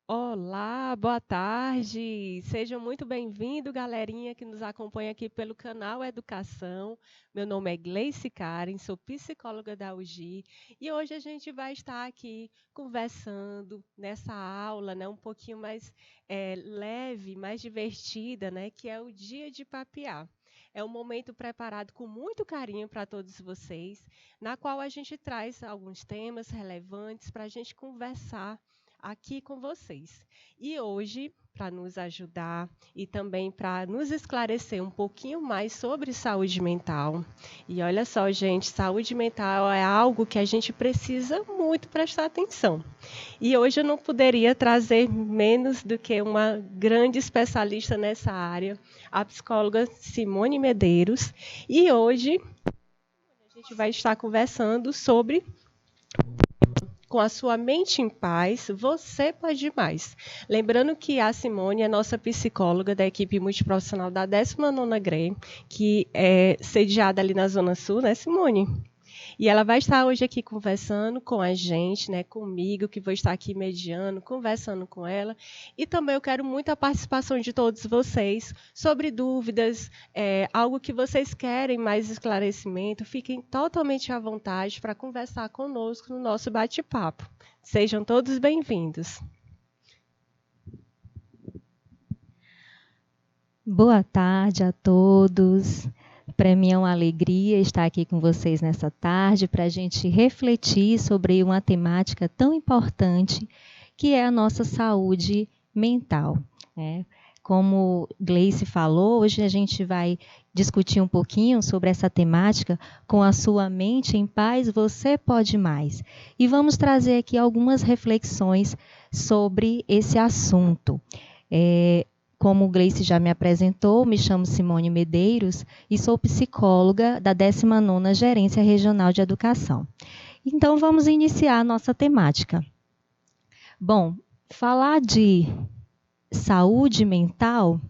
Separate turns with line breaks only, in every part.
Olá, boa tarde. Sejam muito bem-vindos, galerinha que nos acompanha aqui pelo canal Educação. Meu nome é Gleice Karen, sou psicóloga da UGI e hoje a gente vai estar aqui conversando nessa aula, né, um pouquinho mais leve, mais divertida, né, que é o Dia de Papiar. É um momento preparado com muito carinho para todos vocês, na qual a gente traz alguns temas relevantes para a gente conversar aqui com vocês. E hoje, para nos ajudar e também para nos esclarecer um pouquinho mais sobre saúde mental. E olha só, gente, saúde mental é algo que a gente precisa muito prestar atenção. E hoje eu não poderia trazer menos do que uma grande especialista nessa área, a psicóloga Simone Medeiros. E hoje a gente vai estar conversando sobre com a sua mente em paz, você pode mais. Lembrando que a Simone é nossa psicóloga da equipe multiprofissional da 19ª GRE, que é sediada ali na Zona Sul, né, Simone? E ela vai estar hoje aqui conversando com a gente, né, comigo, que vou estar aqui mediando, conversando com ela. E também eu quero muito a participação de todos vocês sobre dúvidas, algo que vocês querem mais esclarecimento. Fiquem totalmente à vontade para conversar conosco no nosso bate-papo. Sejam todos bem-vindos.
Boa tarde a todos. Para mim é uma alegria estar aqui com vocês nessa tarde para a gente refletir sobre uma temática tão importante que é a nossa saúde mental, né? Como Gleice falou, hoje a gente vai discutir um pouquinho sobre essa temática. Com a sua mente em paz, você pode mais. E vamos trazer aqui algumas reflexões sobre esse assunto. Como o Gleice já me apresentou, me chamo Simone Medeiros e sou psicóloga da 19ª Gerência Regional de Educação. Então, vamos iniciar a nossa temática. Bom, falar de saúde mental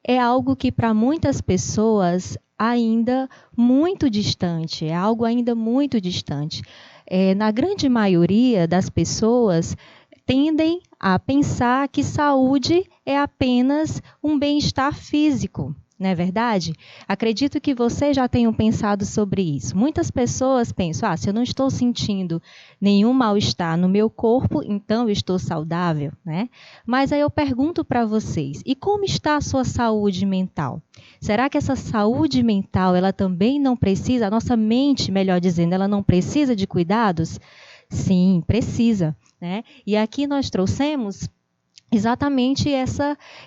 é algo que para muitas pessoas ainda muito distante, é algo ainda muito distante. Na grande maioria das pessoas, tendem a pensar que saúde é apenas um bem-estar físico, não é verdade? Acredito que vocês já tenham pensado sobre isso. Muitas pessoas pensam, se eu não estou sentindo nenhum mal-estar no meu corpo, então eu estou saudável, né? Mas aí eu pergunto para vocês, e como está a sua saúde mental? Será que essa saúde mental, ela também não precisa, a nossa mente, melhor dizendo, ela não precisa de cuidados? Sim, precisa, né? E aqui nós trouxemos exatamente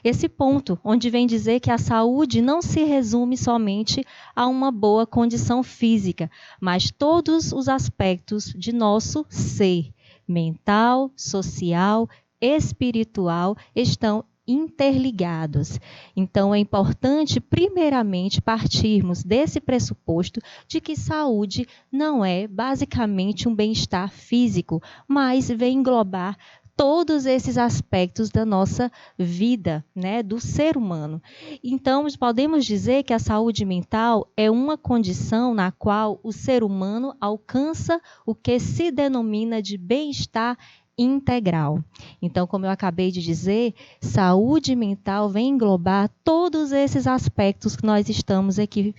esse ponto, onde vem dizer que a saúde não se resume somente a uma boa condição física, mas todos os aspectos de nosso ser, mental, social, espiritual, estão interligados. Então, é importante, primeiramente, partirmos desse pressuposto de que saúde não é basicamente um bem-estar físico, mas vem englobar todos esses aspectos da nossa vida, né, do ser humano. Então, podemos dizer que a saúde mental é uma condição na qual o ser humano alcança o que se denomina de bem-estar integral. Então, como eu acabei de dizer, saúde mental vem englobar todos esses aspectos que nós estamos aqui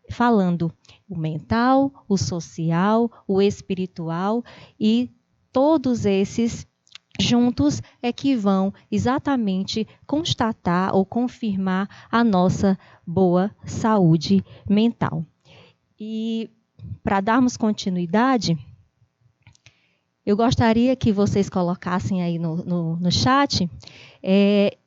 falando: o mental, o social, o espiritual, e todos esses juntos é que vão exatamente constatar ou confirmar a nossa boa saúde mental. E para darmos continuidade, eu gostaria que vocês colocassem aí no chat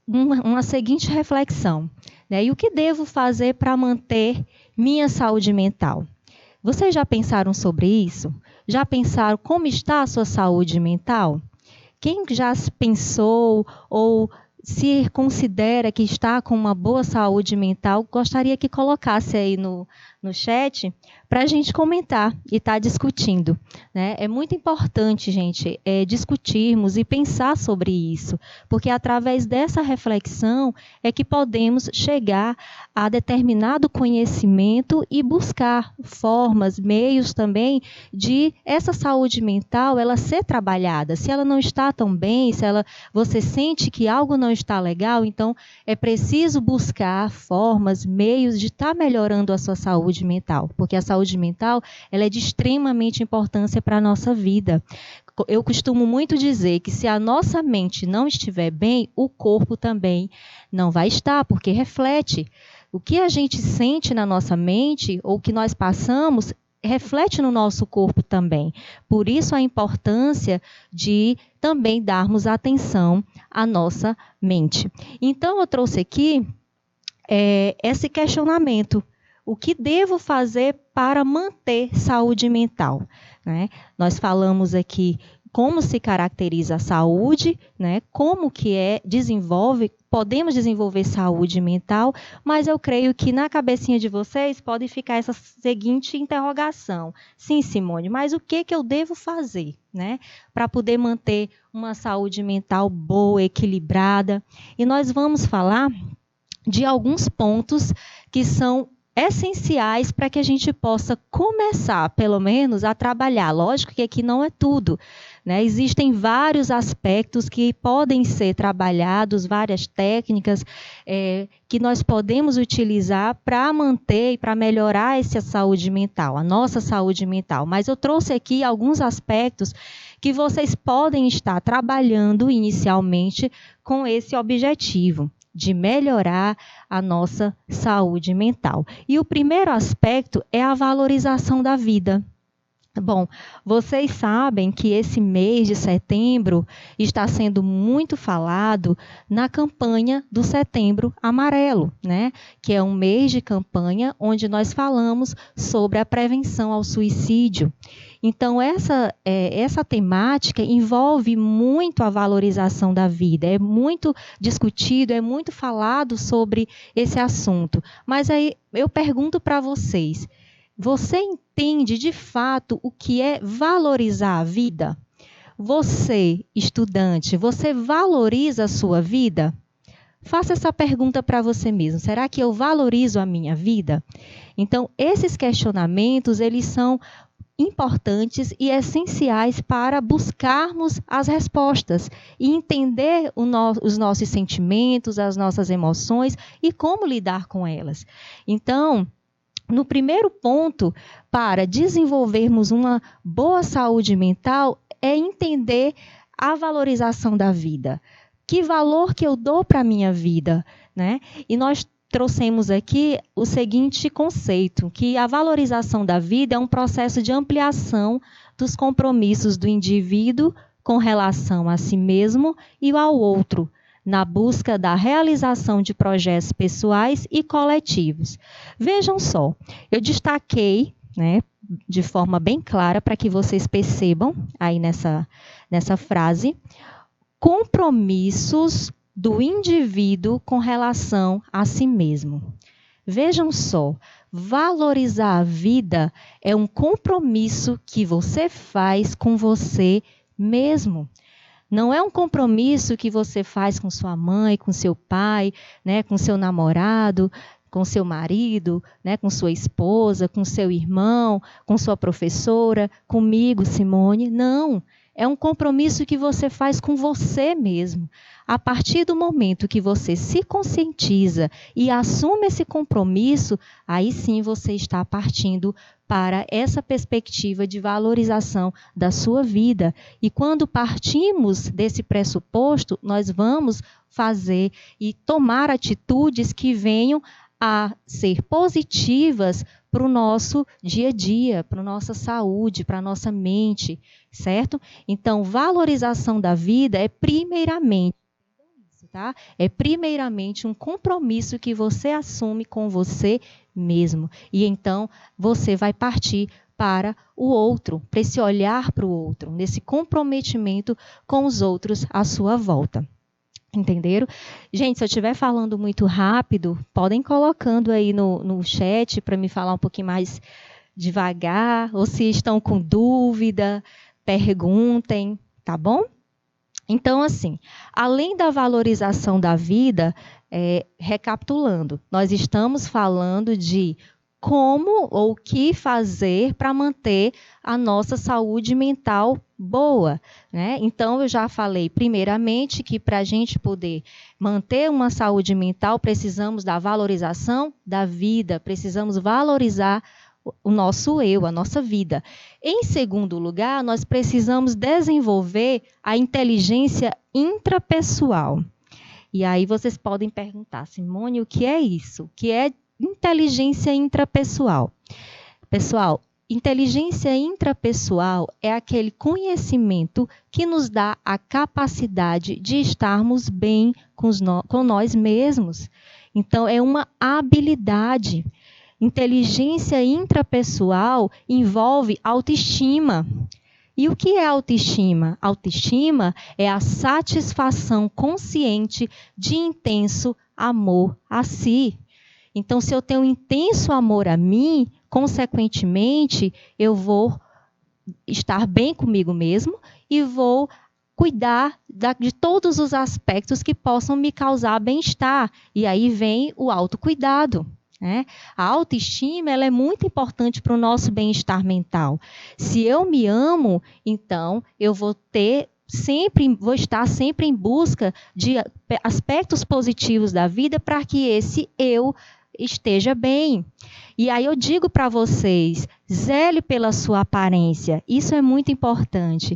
uma seguinte reflexão, né? E o que devo fazer para manter minha saúde mental? Vocês já pensaram sobre isso? Já pensaram como está a sua saúde mental? Quem já pensou ou se considera que está com uma boa saúde mental, gostaria que colocasse aí no chat para a gente comentar e estar discutindo, né? É muito importante, gente, discutirmos e pensar sobre isso, porque através dessa reflexão é que podemos chegar a determinado conhecimento e buscar formas, meios também de essa saúde mental ela ser trabalhada. Se ela não está tão bem, se você sente que algo não está legal, então é preciso buscar formas, meios de estar melhorando a sua saúde mental, porque a saúde mental ela é de extremamente importância para a nossa vida. Eu costumo muito dizer que se a nossa mente não estiver bem, o corpo também não vai estar, porque reflete. O que a gente sente na nossa mente, ou que nós passamos, reflete no nosso corpo também. Por isso a importância de também darmos atenção à nossa mente. Então eu trouxe aqui esse questionamento. O que devo fazer para manter saúde mental? Né? Nós falamos aqui como se caracteriza a saúde, né? Como que podemos desenvolver saúde mental, mas eu creio que na cabecinha de vocês pode ficar essa seguinte interrogação. Sim, Simone, mas o que eu devo fazer, né? Para poder manter uma saúde mental boa, equilibrada? E nós vamos falar de alguns pontos que são essenciais para que a gente possa começar, pelo menos, a trabalhar. Lógico que aqui não é tudo, né? Existem vários aspectos que podem ser trabalhados, várias técnicas que nós podemos utilizar para manter e para melhorar essa saúde mental, a nossa saúde mental. Mas eu trouxe aqui alguns aspectos que vocês podem estar trabalhando inicialmente com esse objetivo de melhorar a nossa saúde mental. E o primeiro aspecto é a valorização da vida. Bom, vocês sabem que esse mês de setembro está sendo muito falado na campanha do Setembro Amarelo, né? Que é um mês de campanha onde nós falamos sobre a prevenção ao suicídio. Então, essa temática envolve muito a valorização da vida, é muito discutido, é muito falado sobre esse assunto. Mas aí eu pergunto para vocês, você entende de fato o que é valorizar a vida? Você, estudante, você valoriza a sua vida? Faça essa pergunta para você mesmo. Será que eu valorizo a minha vida? Então, esses questionamentos, eles são importantes e essenciais para buscarmos as respostas e entender os nossos sentimentos, as nossas emoções e como lidar com elas. Então, no primeiro ponto, para desenvolvermos uma boa saúde mental, é entender a valorização da vida. Que valor que eu dou para a minha vida, né? E nós trouxemos aqui o seguinte conceito, que a valorização da vida é um processo de ampliação dos compromissos do indivíduo com relação a si mesmo e ao outro, na busca da realização de projetos pessoais e coletivos. Vejam só, eu destaquei, né, de forma bem clara para que vocês percebam aí nessa frase, compromissos do indivíduo com relação a si mesmo. Vejam só, valorizar a vida é um compromisso que você faz com você mesmo. Não é um compromisso que você faz com sua mãe, com seu pai, né, com seu namorado, com seu marido, né, com sua esposa, com seu irmão, com sua professora, comigo, Simone. Não, é um compromisso que você faz com você mesmo. A partir do momento que você se conscientiza e assume esse compromisso, aí sim você está partindo para essa perspectiva de valorização da sua vida. E quando partimos desse pressuposto, nós vamos fazer e tomar atitudes que venham a ser positivas para o nosso dia a dia, para a nossa saúde, para a nossa mente, certo? Então, valorização da vida é primeiramente, tá? É primeiramente um compromisso que você assume com você mesmo. E então você vai partir para o outro, para esse olhar para o outro, nesse comprometimento com os outros à sua volta. Entenderam? Gente, se eu estiver falando muito rápido, podem colocando aí no chat para me falar um pouquinho mais devagar, ou se estão com dúvida, perguntem, tá bom? Então, assim, além da valorização da vida, recapitulando, nós estamos falando de como ou o que fazer para manter a nossa saúde mental boa, né? Então, eu já falei, primeiramente, que para a gente poder manter uma saúde mental, precisamos da valorização da vida, precisamos valorizar o nosso eu, a nossa vida. Em segundo lugar, nós precisamos desenvolver a inteligência intrapessoal. E aí vocês podem perguntar, Simone, o que é isso? O que é inteligência intrapessoal? Pessoal, inteligência intrapessoal é aquele conhecimento que nos dá a capacidade de estarmos bem com nós mesmos. Então, é uma habilidade. Inteligência intrapessoal envolve autoestima. E o que é autoestima? Autoestima é a satisfação consciente de intenso amor a si. Então, se eu tenho um intenso amor a mim, consequentemente, eu vou estar bem comigo mesmo e vou cuidar de todos os aspectos que possam me causar bem-estar. E aí vem o autocuidado. A autoestima ela é muito importante para o nosso bem-estar mental. Se eu me amo, então eu vou estar sempre em busca de aspectos positivos da vida para que esse eu esteja bem. E aí eu digo para vocês, zele pela sua aparência. Isso é muito importante.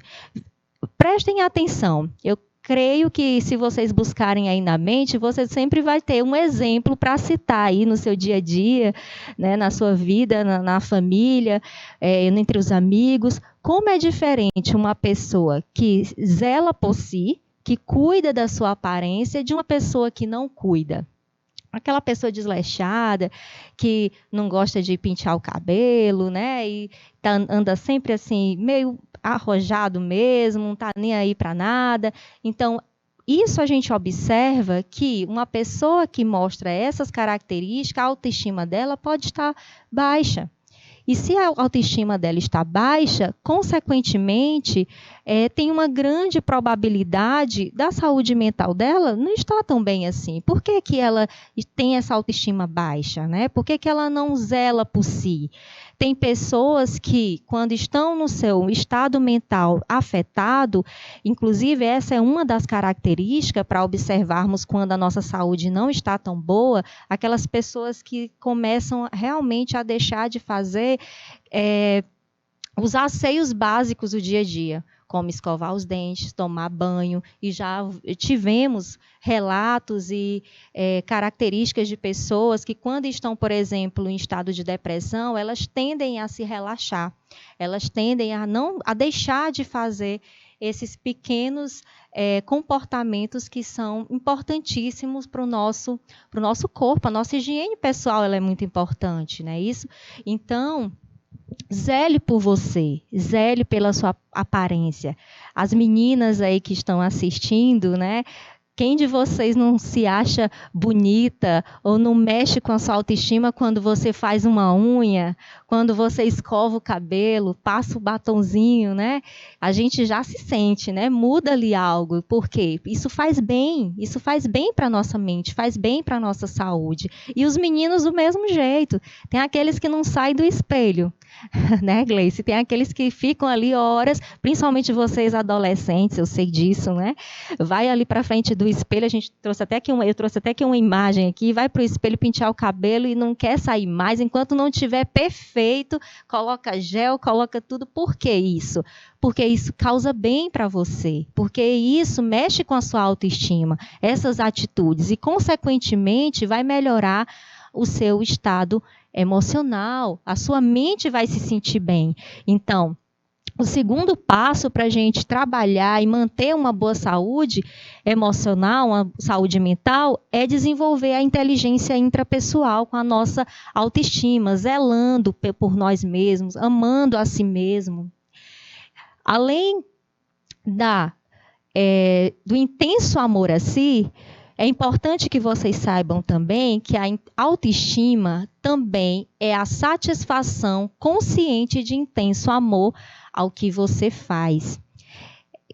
Prestem atenção. Eu creio que se vocês buscarem aí na mente, você sempre vai ter um exemplo para citar aí no seu dia a dia, né, na sua vida, na família, entre os amigos. Como é diferente uma pessoa que zela por si, que cuida da sua aparência, de uma pessoa que não cuida. Aquela pessoa desleixada, que não gosta de pentear o cabelo, né? E anda sempre assim, meio arrojado mesmo, não está nem aí para nada. Então, isso a gente observa que uma pessoa que mostra essas características, a autoestima dela pode estar baixa. E se a autoestima dela está baixa, consequentemente, tem uma grande probabilidade da saúde mental dela não estar tão bem assim. Por que que ela tem essa autoestima baixa, né? Por que que ela não zela por si? Tem pessoas que, quando estão no seu estado mental afetado, inclusive essa é uma das características para observarmos quando a nossa saúde não está tão boa, aquelas pessoas que começam realmente a deixar de fazer os asseios básicos do dia a dia, como escovar os dentes, tomar banho, e já tivemos relatos e características de pessoas que, quando estão, por exemplo, em estado de depressão, elas tendem a se relaxar, elas tendem a deixar de fazer esses pequenos comportamentos que são importantíssimos para o nosso corpo. A nossa higiene pessoal ela é muito importante, não é isso? Então, zele por você, zele pela sua aparência. As meninas aí que estão assistindo, né? Quem de vocês não se acha bonita ou não mexe com a sua autoestima quando você faz uma unha, quando você escova o cabelo, passa o batonzinho, né? A gente já se sente, né? Muda ali algo. Por quê? Isso faz bem para a nossa mente, faz bem para a nossa saúde. E os meninos do mesmo jeito. Tem aqueles que não saem do espelho, né, Gleice? Tem aqueles que ficam ali horas, principalmente vocês adolescentes, eu sei disso, né? Vai ali para frente do espelho, eu trouxe até aqui uma imagem aqui, vai para o espelho pentear o cabelo e não quer sair mais, enquanto não tiver perfeito, coloca gel, coloca tudo. Por que isso? Porque isso causa bem para você, porque isso mexe com a sua autoestima, essas atitudes, e consequentemente vai melhorar o seu estado emocional, a sua mente vai se sentir bem. Então, o segundo passo para a gente trabalhar e manter uma boa saúde emocional, uma saúde mental, é desenvolver a inteligência intrapessoal com a nossa autoestima, zelando por nós mesmos, amando a si mesmo. Além da do intenso amor a si, é importante que vocês saibam também que a autoestima também é a satisfação consciente de intenso amor ao que você faz.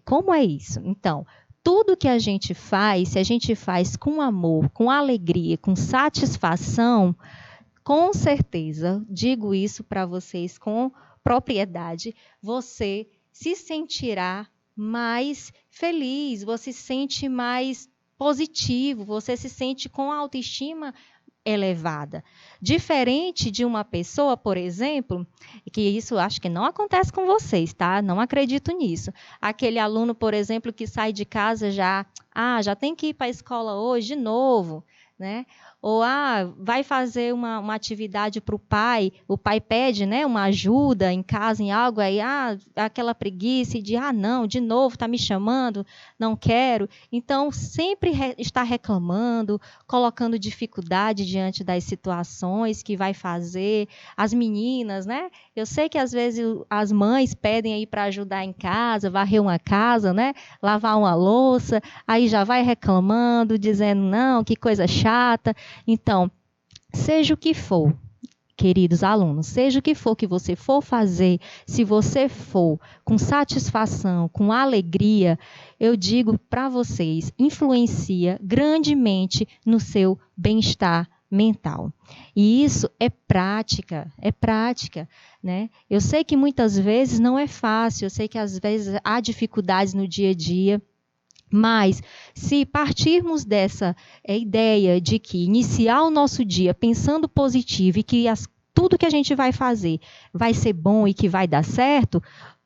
Como é isso? Então, tudo que a gente faz, se a gente faz com amor, com alegria, com satisfação, com certeza, digo isso para vocês com propriedade, você se sentirá mais feliz, você se sente mais positivo, você se sente com a autoestima elevada. Diferente de uma pessoa, por exemplo, que isso acho que não acontece com vocês, tá? Não acredito nisso. Aquele aluno, por exemplo, que sai de casa já tem que ir para a escola hoje de novo, né? Ou vai fazer uma atividade para o pai pede, né, uma ajuda em casa, em algo, aí aquela preguiça de não, de novo está me chamando, não quero. Então, sempre está reclamando, colocando dificuldade diante das situações que vai fazer. As meninas, né? Eu sei que às vezes as mães pedem aí para ajudar em casa, varrer uma casa, né, lavar uma louça, aí já vai reclamando, dizendo não, que coisa chata. Então, seja o que for, queridos alunos, seja o que for que você for fazer, se você for com satisfação, com alegria, eu digo para vocês, influencia grandemente no seu bem-estar mental. E isso é prática, né? Eu sei que muitas vezes não é fácil, eu sei que às vezes há dificuldades no dia a dia, mas, se partirmos dessa ideia de que iniciar o nosso dia pensando positivo e que tudo que a gente vai fazer vai ser bom e que vai dar certo,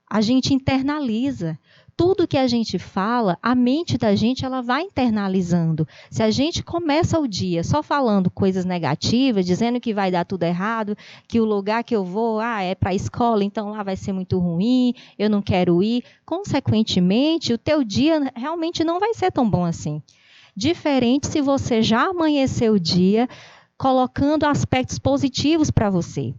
a gente internaliza. Tudo que a gente fala, a mente da gente ela vai internalizando. Se a gente começa o dia só falando coisas negativas, dizendo que vai dar tudo errado, que o lugar que eu vou é para a escola, então lá vai ser muito ruim, eu não quero ir, consequentemente, o teu dia realmente não vai ser tão bom assim. Diferente se você já amanheceu o dia colocando aspectos positivos para você.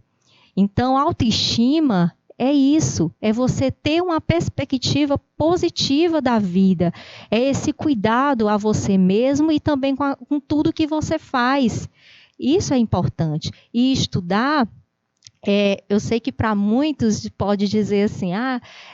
Então, autoestima é isso, é você ter uma perspectiva positiva da vida, é esse cuidado a você mesmo e também com tudo que você faz. Isso é importante. E estudar, eu sei que para muitos pode dizer assim,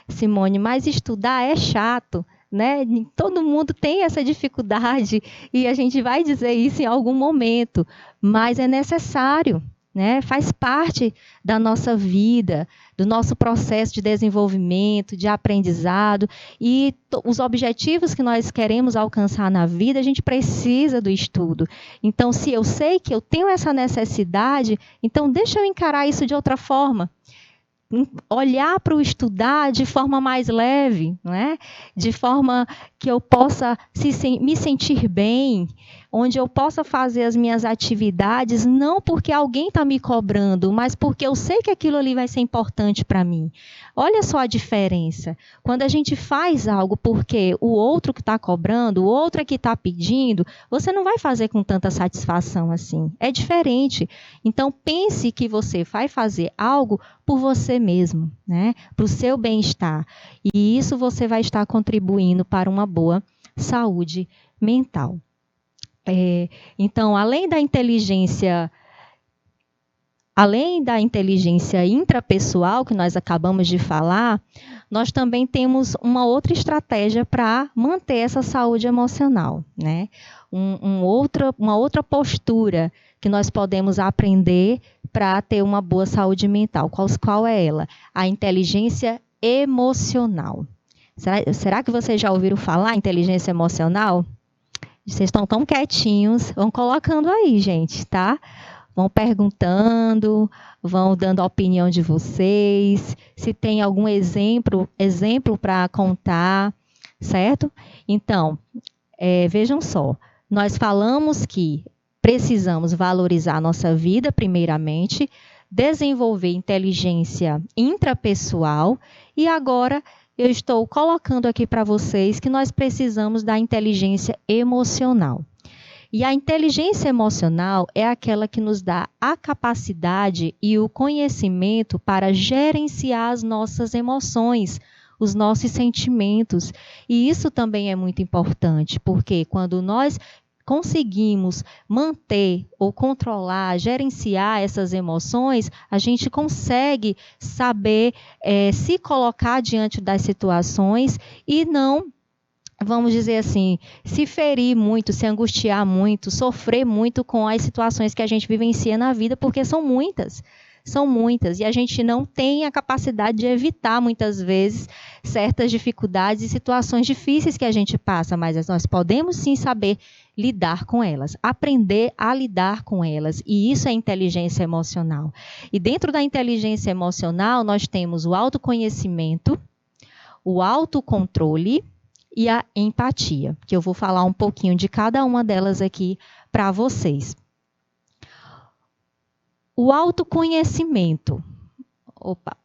Simone, mas estudar é chato, né? Todo mundo tem essa dificuldade e a gente vai dizer isso em algum momento, mas é necessário. Né? Faz parte da nossa vida, do nosso processo de desenvolvimento, de aprendizado e os objetivos que nós queremos alcançar na vida, a gente precisa do estudo. Então, se eu sei que eu tenho essa necessidade, então deixa eu encarar isso de outra forma. Olhar para o estudar de forma mais leve, né? De forma que eu possa me sentir bem, onde eu possa fazer as minhas atividades, não porque alguém está me cobrando, mas porque eu sei que aquilo ali vai ser importante para mim. Olha só a diferença. Quando a gente faz algo porque o outro que está cobrando, o outro é que está pedindo, você não vai fazer com tanta satisfação assim. É diferente. Então, pense que você vai fazer algo por você mesmo, né? Para o seu bem-estar. E isso você vai estar contribuindo para uma boa saúde mental. Então, além da inteligência intrapessoal que nós acabamos de falar, nós também temos uma outra estratégia para manter essa saúde emocional, né? Uma outra postura que nós podemos aprender para ter uma boa saúde mental. Qual é ela? A inteligência emocional. Será que vocês já ouviram falar em inteligência emocional? Vocês estão tão quietinhos, vão colocando aí, gente, tá? Vão perguntando, vão dando a opinião de vocês, se tem algum exemplo para contar, certo? Então, vejam só, nós falamos que precisamos valorizar a nossa vida, primeiramente, desenvolver inteligência intrapessoal e agora eu estou colocando aqui para vocês que nós precisamos da inteligência emocional. E a inteligência emocional é aquela que nos dá a capacidade e o conhecimento para gerenciar as nossas emoções, os nossos sentimentos. E isso também é muito importante, porque quando nós conseguimos manter ou controlar, gerenciar essas emoções, a gente consegue saber se colocar diante das situações e não, vamos dizer assim, se ferir muito, se angustiar muito, sofrer muito com as situações que a gente vivencia na vida, porque são muitas. São muitas, e a gente não tem a capacidade de evitar, muitas vezes, certas dificuldades e situações difíceis que a gente passa, mas nós podemos sim saber lidar com elas, aprender a lidar com elas, e isso é inteligência emocional. E dentro da inteligência emocional, nós temos o autoconhecimento, o autocontrole e a empatia, que eu vou falar um pouquinho de cada uma delas aqui para vocês. O autoconhecimento. Opa.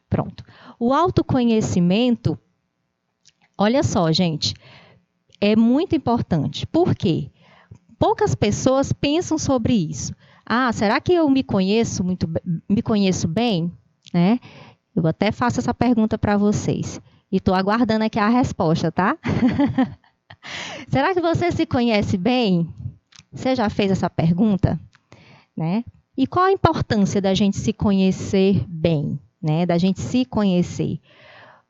Pronto. O autoconhecimento, olha só, gente, é muito importante. Por quê? Poucas pessoas pensam sobre isso. Ah, será que eu me conheço bem? Né? Eu até faço essa pergunta para vocês. E estou aguardando aqui a resposta, tá? Será que você se conhece bem? Você já fez essa pergunta? Né? E qual a importância da gente se conhecer bem? Né? Da gente se conhecer?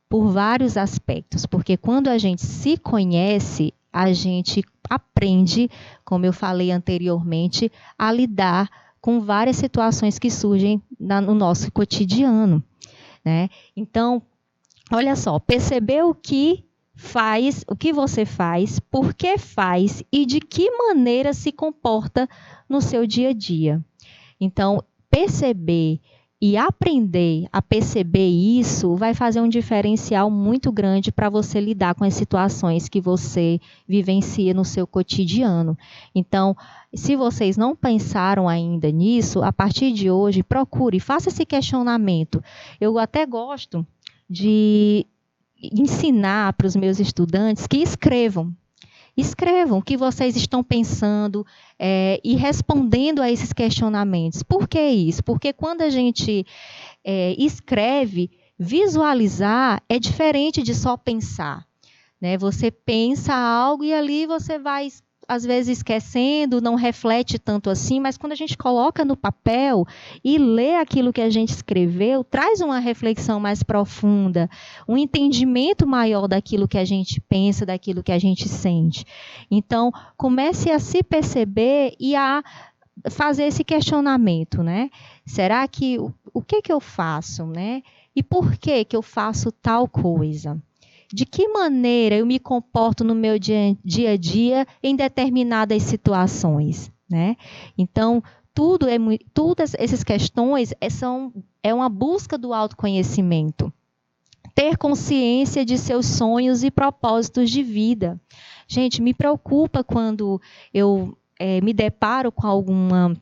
Por vários aspectos. Porque quando a gente se conhece, a gente aprende, como eu falei anteriormente, a lidar com várias situações que surgem no nosso cotidiano. Né? Então, olha só, perceber o que você faz, por que faz e de que maneira se comporta no seu dia a dia. Então, perceber e aprender a perceber isso vai fazer um diferencial muito grande para você lidar com as situações que você vivencia no seu cotidiano. Então, se vocês não pensaram ainda nisso, a partir de hoje, procure, faça esse questionamento. Eu até gosto de ensinar para os meus estudantes que escrevam. Escrevam o que vocês estão pensando e respondendo a esses questionamentos. Por que isso? Porque quando a gente escreve, visualizar é diferente de só pensar. Né? Você pensa algo e ali você vai, às vezes, esquecendo, não reflete tanto assim, mas quando a gente coloca no papel e lê aquilo que a gente escreveu, traz uma reflexão mais profunda, um entendimento maior daquilo que a gente pensa, daquilo que a gente sente. Então, comece a se perceber e a fazer esse questionamento, né? Será que o que eu faço, né? E por que eu faço tal coisa? De que maneira eu me comporto no meu dia a dia em determinadas situações, né? Então, todas essas questões é uma busca do autoconhecimento. Ter consciência de seus sonhos e propósitos de vida. Gente, me preocupa quando eu me deparo com alguma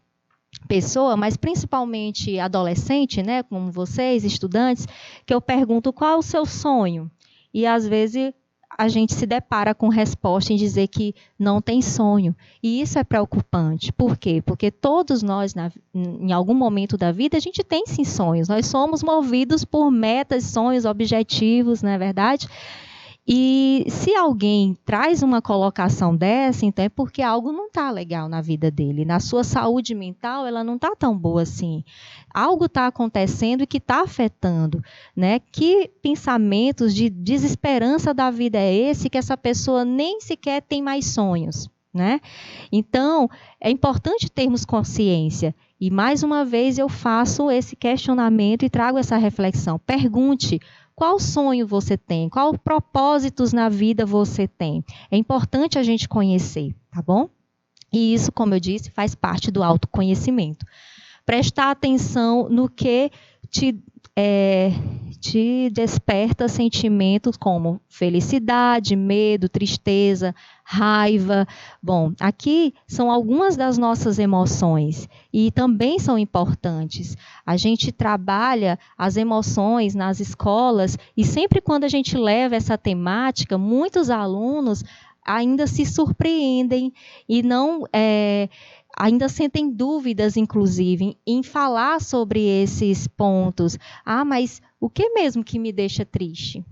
pessoa, mas principalmente adolescente, né, como vocês, estudantes, que eu pergunto qual é o seu sonho? E, às vezes, a gente se depara com resposta em dizer que não tem sonho. E isso é preocupante. Por quê? Porque todos nós, em algum momento da vida, a gente tem sim sonhos. Nós somos movidos por metas, sonhos, objetivos, não é verdade? E se alguém traz uma colocação dessa, então é porque algo não está legal na vida dele. Na sua saúde mental, ela não está tão boa assim. Algo está acontecendo e que está afetando. Né? Que pensamentos de desesperança da vida é esse que essa pessoa nem sequer tem mais sonhos? Né? Então, é importante termos consciência. E, mais uma vez, eu faço esse questionamento e trago essa reflexão. Pergunte. Qual sonho você tem? Qual propósitos na vida você tem? É importante a gente conhecer, tá bom? E isso, como eu disse, faz parte do autoconhecimento. Prestar atenção no que te desperta sentimentos como felicidade, medo, tristeza, raiva. Bom, aqui são algumas das nossas emoções e também são importantes. A gente trabalha as emoções nas escolas e sempre quando a gente leva essa temática, muitos alunos ainda se surpreendem e não ainda sentem dúvidas, inclusive, em falar sobre esses pontos. Ah, mas o que mesmo que me deixa triste?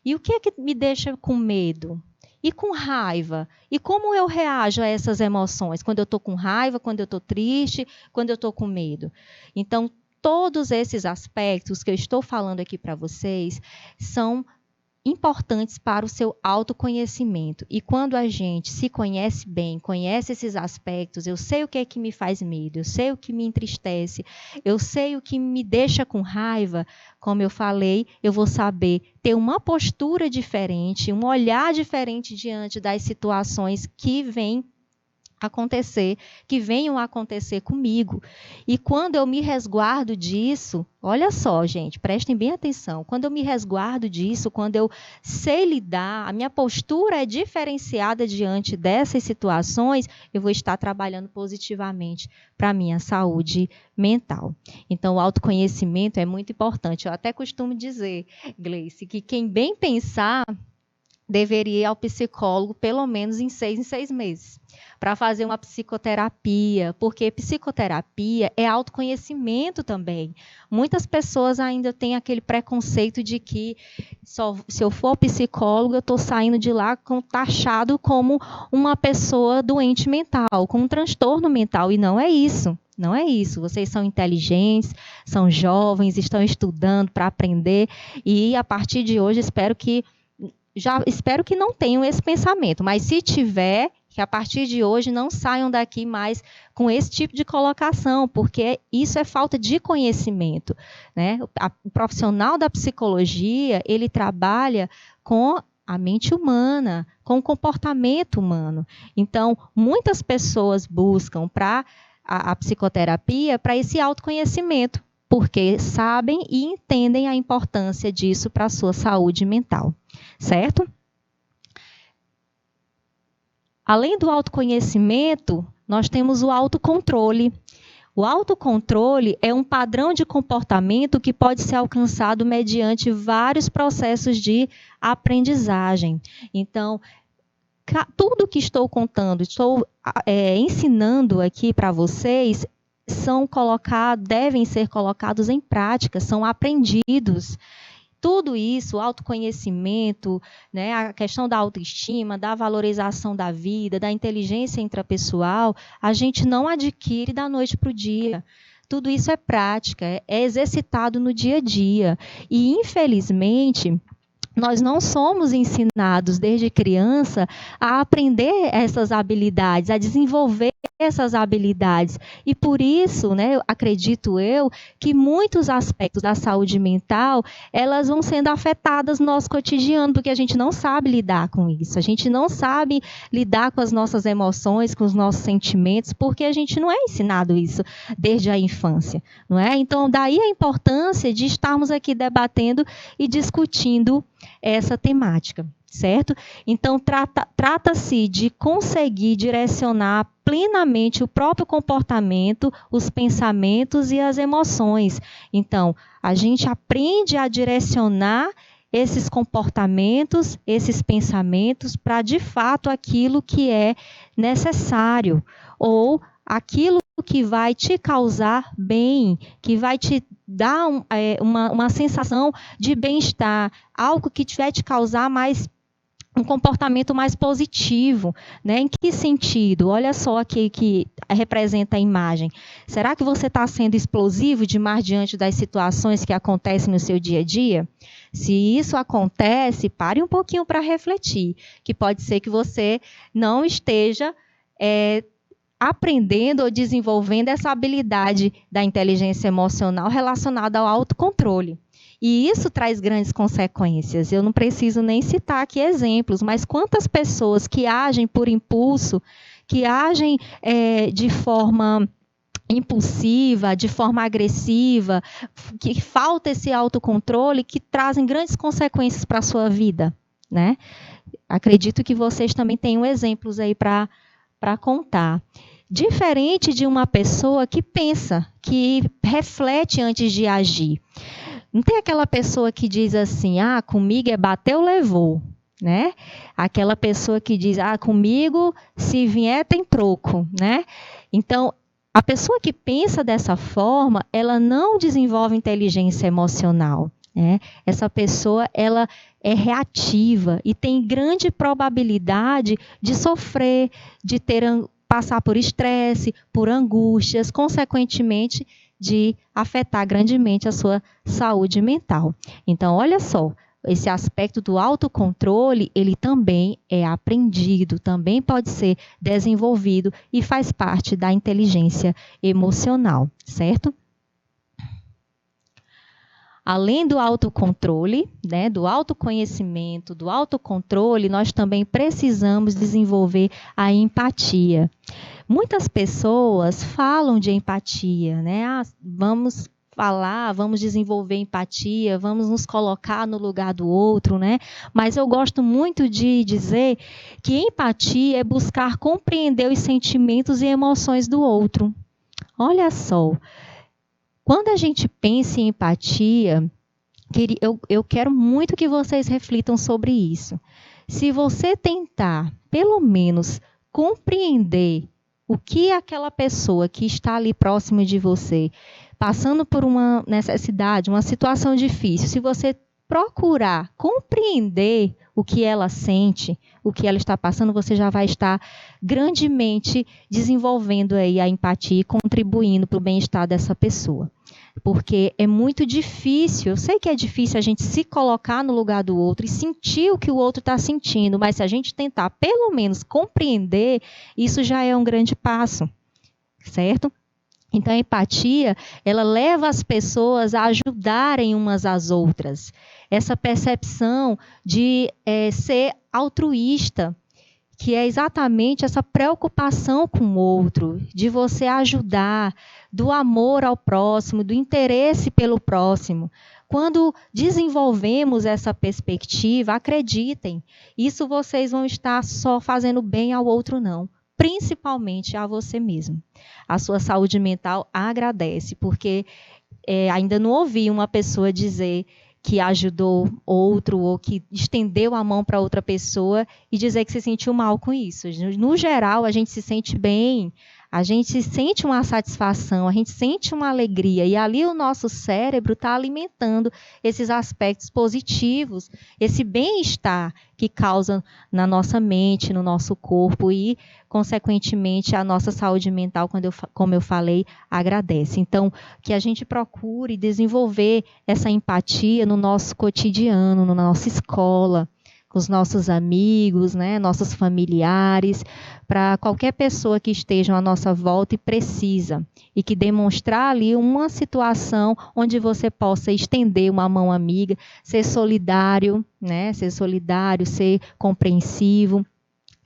E o que é que me deixa com medo? E com raiva? E como eu reajo a essas emoções? Quando eu estou com raiva, quando eu estou triste, quando eu estou com medo? Então, todos esses aspectos que eu estou falando aqui para vocês são importantes para o seu autoconhecimento. E quando a gente se conhece bem, conhece esses aspectos, eu sei o que é que me faz medo, eu sei o que me entristece, eu sei o que me deixa com raiva, como eu falei, eu vou saber ter uma postura diferente, um olhar diferente diante das situações que vêm acontecer, que venham a acontecer comigo. E quando eu me resguardo disso, olha só, gente, prestem bem atenção. Quando eu me resguardo disso, quando eu sei lidar, a minha postura é diferenciada diante dessas situações, eu vou estar trabalhando positivamente para a minha saúde mental. Então, o autoconhecimento é muito importante. Eu até costumo dizer, Gleice, que quem bem pensar deveria ir ao psicólogo pelo menos em 6 meses, para fazer uma psicoterapia, porque psicoterapia é autoconhecimento também. Muitas pessoas ainda têm aquele preconceito de que se eu for psicólogo, eu estou saindo de lá taxado como uma pessoa doente mental, com um transtorno mental, e não é isso. Não é isso. Vocês são inteligentes, são jovens, estão estudando para aprender, e a partir de hoje espero que não tenham esse pensamento, mas se tiver, que a partir de hoje não saiam daqui mais com esse tipo de colocação, porque isso é falta de conhecimento, né? O profissional da psicologia, ele trabalha com a mente humana, com o comportamento humano. Então, muitas pessoas buscam para a psicoterapia para esse autoconhecimento, porque sabem e entendem a importância disso para a sua saúde mental, certo? Além do autoconhecimento, nós temos o autocontrole. O autocontrole é um padrão de comportamento que pode ser alcançado mediante vários processos de aprendizagem. Então, tudo que estou contando, estou ensinando aqui para vocês, devem ser colocados em prática, são aprendidos. Tudo isso, o autoconhecimento, né, a questão da autoestima, da valorização da vida, da inteligência intrapessoal, a gente não adquire da noite para o dia. Tudo isso é prática, é exercitado no dia a dia. E, infelizmente, nós não somos ensinados desde criança a aprender essas habilidades, a desenvolver essas habilidades. E por isso, né, acredito eu, que muitos aspectos da saúde mental, elas vão sendo afetadas no nosso cotidiano, porque a gente não sabe lidar com isso. A gente não sabe lidar com as nossas emoções, com os nossos sentimentos, porque a gente não é ensinado isso desde a infância, não é? Então, daí a importância de estarmos aqui debatendo e discutindo essa temática, certo? Então, trata-se de conseguir direcionar plenamente o próprio comportamento, os pensamentos e as emoções. Então, a gente aprende a direcionar esses comportamentos, esses pensamentos para, de fato, aquilo que é necessário ou aquilo que vai te causar bem, que vai te dar uma sensação de bem-estar, algo que vai te causar um comportamento mais positivo, né? Em que sentido? Olha só aqui que representa a imagem. Será que você está sendo explosivo demais diante das situações que acontecem no seu dia a dia? Se isso acontece, pare um pouquinho para refletir, que pode ser que você não esteja aprendendo ou desenvolvendo essa habilidade da inteligência emocional relacionada ao autocontrole. E isso traz grandes consequências. Eu não preciso nem citar aqui exemplos, mas quantas pessoas que agem por impulso, que agem de forma impulsiva, de forma agressiva, que falta esse autocontrole, que trazem grandes consequências para a sua vida, né? Acredito que vocês também tenham exemplos aí para contar. Diferente de uma pessoa que pensa, que reflete antes de agir. Não tem aquela pessoa que diz assim, comigo é bateu, levou. né? Aquela pessoa que diz, comigo se vier tem troco, né? Então, a pessoa que pensa dessa forma, ela não desenvolve inteligência emocional, né? Essa pessoa, ela é reativa e tem grande probabilidade de sofrer, de passar por estresse, por angústias, consequentemente, de afetar grandemente a sua saúde mental. Então, olha só, esse aspecto do autocontrole, ele também é aprendido, também pode ser desenvolvido e faz parte da inteligência emocional, certo? Além do autocontrole, né, do autoconhecimento, do autocontrole, nós também precisamos desenvolver a empatia. Muitas pessoas falam de empatia, né? Vamos falar, vamos desenvolver empatia, vamos nos colocar no lugar do outro, né? Mas eu gosto muito de dizer que empatia é buscar compreender os sentimentos e emoções do outro. Olha só, quando a gente pensa em empatia, eu quero muito que vocês reflitam sobre isso. Se você tentar, pelo menos, compreender o que aquela pessoa que está ali próximo de você, passando por uma necessidade, uma situação difícil, se você procurar compreender o que ela sente, o que ela está passando, você já vai estar grandemente desenvolvendo aí a empatia e contribuindo para o bem-estar dessa pessoa. Porque é muito difícil, eu sei que é difícil a gente se colocar no lugar do outro e sentir o que o outro está sentindo, mas se a gente tentar pelo menos compreender, isso já é um grande passo, certo? Então a empatia, ela leva as pessoas a ajudarem umas às outras. Essa percepção de ser altruísta, que é exatamente essa preocupação com o outro, de você ajudar, do amor ao próximo, do interesse pelo próximo. Quando desenvolvemos essa perspectiva, acreditem, isso vocês vão estar só fazendo bem ao outro, não. Principalmente a você mesmo. A sua saúde mental agradece, porque ainda não ouvi uma pessoa dizer que ajudou outro ou que estendeu a mão para outra pessoa e dizer que se sentiu mal com isso. No geral, a gente se sente bem, a gente sente uma satisfação, a gente sente uma alegria e ali o nosso cérebro está alimentando esses aspectos positivos, esse bem-estar que causa na nossa mente, no nosso corpo e, consequentemente, a nossa saúde mental, como eu falei, agradece. Então, que a gente procure desenvolver essa empatia no nosso cotidiano, na nossa escola, com os nossos amigos, né, nossos familiares, para qualquer pessoa que esteja à nossa volta e precisa, e que demonstrar ali uma situação onde você possa estender uma mão amiga, ser solidário, né, ser compreensivo,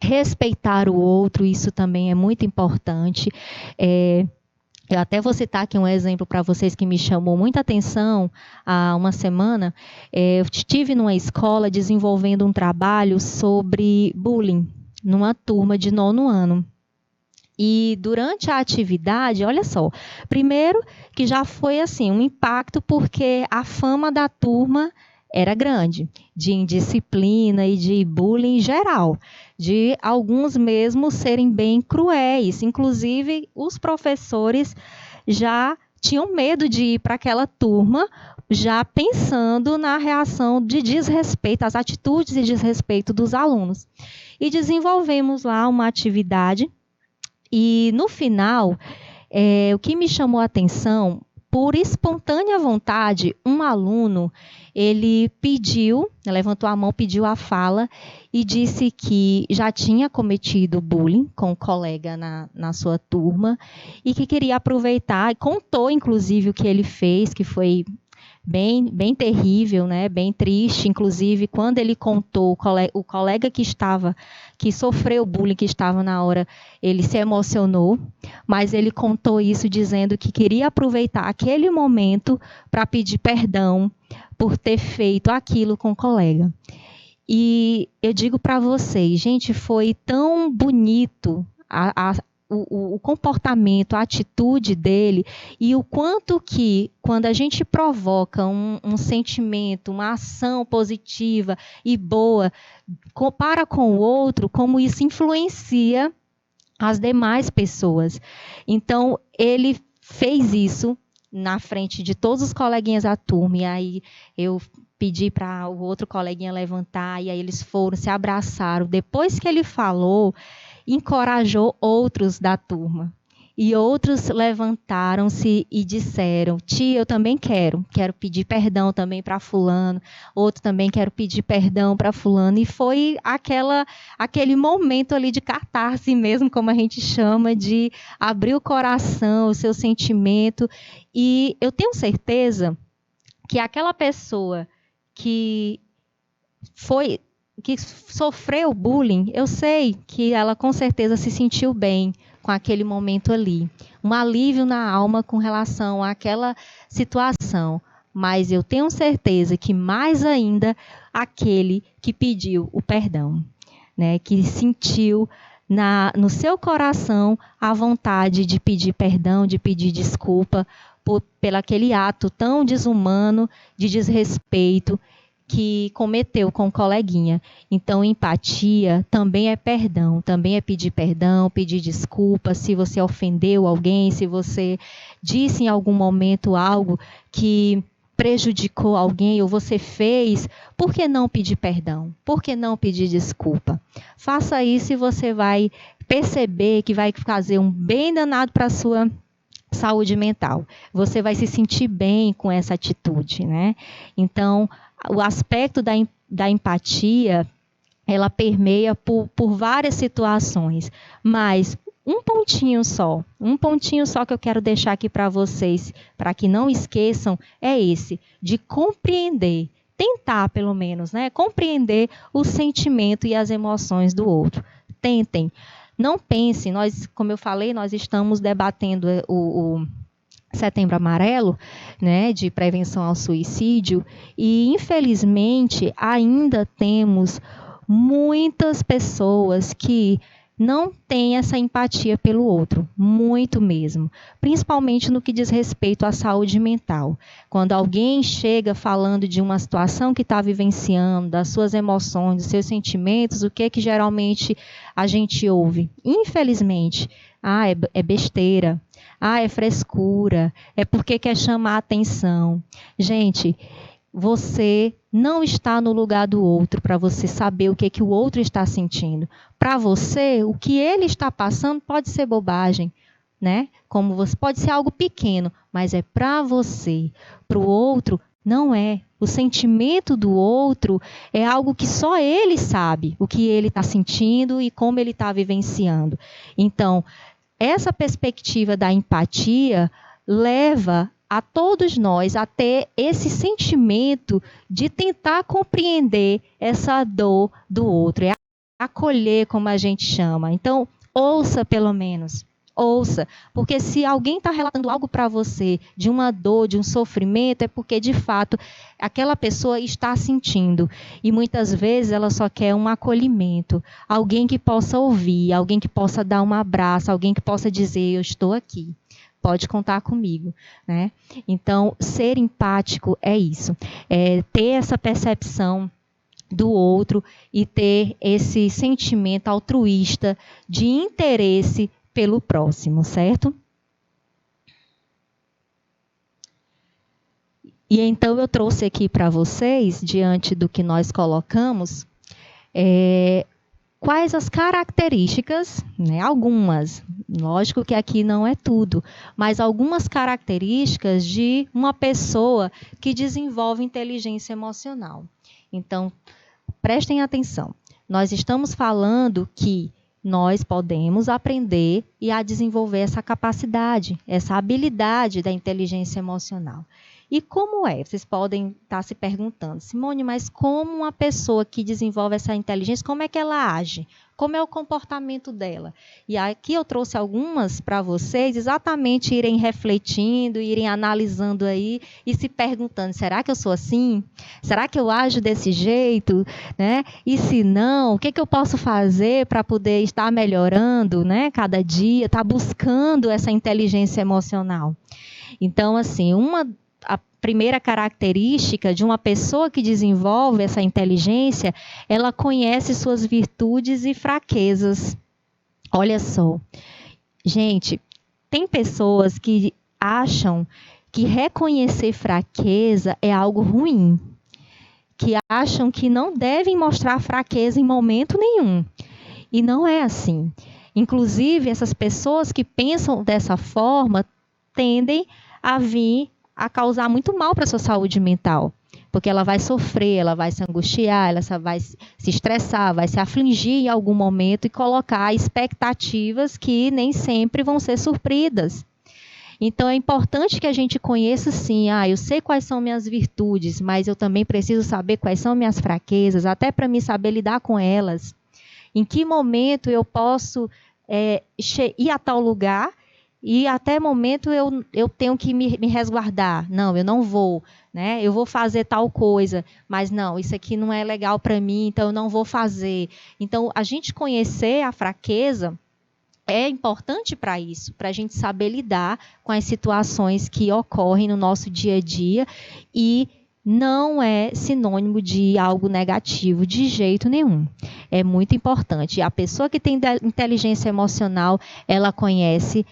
respeitar o outro, isso também é muito importante. Eu até vou citar aqui um exemplo para vocês que me chamou muita atenção há uma semana. Eu estive numa escola desenvolvendo um trabalho sobre bullying, numa turma de 9º ano. E durante a atividade, olha só, primeiro que já foi assim um impacto porque a fama da turma era grande, de indisciplina e de bullying em geral, de alguns mesmo serem bem cruéis. Inclusive, os professores já tinham medo de ir para aquela turma, já pensando na reação de desrespeito, as atitudes de desrespeito dos alunos. E desenvolvemos lá uma atividade e, no final, o que me chamou a atenção, por espontânea vontade, um aluno, ele levantou a mão, pediu a fala e disse que já tinha cometido bullying com um colega na sua turma e que queria aproveitar, e contou inclusive o que ele fez, que foi bem terrível, né? Bem triste. Inclusive, quando ele contou, o colega que sofreu bullying, que estava na hora, ele se emocionou, mas ele contou isso dizendo que queria aproveitar aquele momento para pedir perdão por ter feito aquilo com o colega. E eu digo para vocês, gente, foi tão bonito o comportamento, a atitude dele, e o quanto que, quando a gente provoca um sentimento, uma ação positiva e boa, para com o outro, como isso influencia as demais pessoas. Então, ele fez isso na frente de todos os coleguinhas da turma, e aí eu pedi para o outro coleguinha levantar, e aí eles foram, se abraçaram. Depois que ele falou, encorajou outros da turma. E outros levantaram-se e disseram: tia, eu também quero pedir perdão também para fulano, outro também quero pedir perdão para fulano. E foi aquele momento ali de catarse mesmo, como a gente chama, de abrir o coração, o seu sentimento. E eu tenho certeza que aquela pessoa que sofreu bullying, eu sei que ela com certeza se sentiu bem com aquele momento ali. Um alívio na alma com relação àquela situação. Mas eu tenho certeza que mais ainda aquele que pediu o perdão, né? Que sentiu no seu coração a vontade de pedir perdão, de pedir desculpa pelo aquele ato tão desumano, de desrespeito que cometeu com o coleguinha. Então, empatia também é perdão, também é pedir perdão, pedir desculpa se você ofendeu alguém, se você disse em algum momento algo que prejudicou alguém ou você fez, por que não pedir perdão? Por que não pedir desculpa? Faça isso e você vai perceber que vai fazer um bem danado para a sua saúde mental. Você vai se sentir bem com essa atitude, né? Então, o aspecto da empatia, ela permeia por várias situações, mas um pontinho só que eu quero deixar aqui para vocês, para que não esqueçam, é esse, de compreender, tentar pelo menos, né, compreender o sentimento e as emoções do outro. Tentem. Não pensem, como eu falei, nós estamos debatendo o Setembro Amarelo, né, de prevenção ao suicídio, e infelizmente ainda temos muitas pessoas que não têm essa empatia pelo outro, muito mesmo, principalmente no que diz respeito à saúde mental. Quando alguém chega falando de uma situação que está vivenciando, das suas emoções, dos seus sentimentos, o que geralmente a gente ouve? Infelizmente, é besteira, é frescura, é porque quer chamar a atenção. Gente, você não está no lugar do outro para você saber o que o outro está sentindo. Para você, o que ele está passando pode ser bobagem, né? Como você pode ser algo pequeno, mas é para você. Para o outro, não é. O sentimento do outro é algo que só ele sabe, o que ele está sentindo e como ele está vivenciando. Então, essa perspectiva da empatia leva a todos nós a ter esse sentimento de tentar compreender essa dor do outro, é acolher, como a gente chama. Então, ouça pelo menos. Ouça, porque se alguém está relatando algo para você de uma dor, de um sofrimento, é porque de fato aquela pessoa está sentindo. E muitas vezes ela só quer um acolhimento, alguém que possa ouvir, alguém que possa dar um abraço, alguém que possa dizer: eu estou aqui, pode contar comigo, né? Então, ser empático é isso, é ter essa percepção do outro e ter esse sentimento altruísta de interesse pelo próximo, certo? E então eu trouxe aqui para vocês, diante do que nós colocamos, quais as características, né, algumas, lógico que aqui não é tudo, mas algumas características de uma pessoa que desenvolve inteligência emocional. Então, prestem atenção. Nós estamos falando que nós podemos aprender e a desenvolver essa capacidade, essa habilidade da inteligência emocional. E como é? Vocês podem estar se perguntando, Simone, mas como uma pessoa que desenvolve essa inteligência, como é que ela age? Como é o comportamento dela? E aqui eu trouxe algumas para vocês, exatamente irem refletindo, irem analisando aí e se perguntando, será que eu sou assim? Será que eu ajo desse jeito? Né? E se não, o que eu posso fazer para poder estar melhorando, né? Cada dia, estar buscando essa inteligência emocional? Então, assim, a primeira característica de uma pessoa que desenvolve essa inteligência, ela conhece suas virtudes e fraquezas. Olha só, gente, tem pessoas que acham que reconhecer fraqueza é algo ruim, que acham que não devem mostrar fraqueza em momento nenhum. E não é assim. Inclusive, essas pessoas que pensam dessa forma tendem a vir a causar muito mal para a sua saúde mental. Porque ela vai sofrer, ela vai se angustiar, ela vai se estressar, vai se afligir em algum momento e colocar expectativas que nem sempre vão ser supridas. Então, é importante que a gente conheça, sim, eu sei quais são minhas virtudes, mas eu também preciso saber quais são minhas fraquezas, até para me saber lidar com elas. Em que momento eu posso ir a tal lugar e até momento eu tenho que me resguardar. Não, eu não vou, né? Eu vou fazer tal coisa, mas não, isso aqui não é legal para mim, então eu não vou fazer. Então, a gente conhecer a fraqueza é importante para isso, para a gente saber lidar com as situações que ocorrem no nosso dia a dia e não é sinônimo de algo negativo de jeito nenhum. É muito importante. A pessoa que tem inteligência emocional, ela conhece,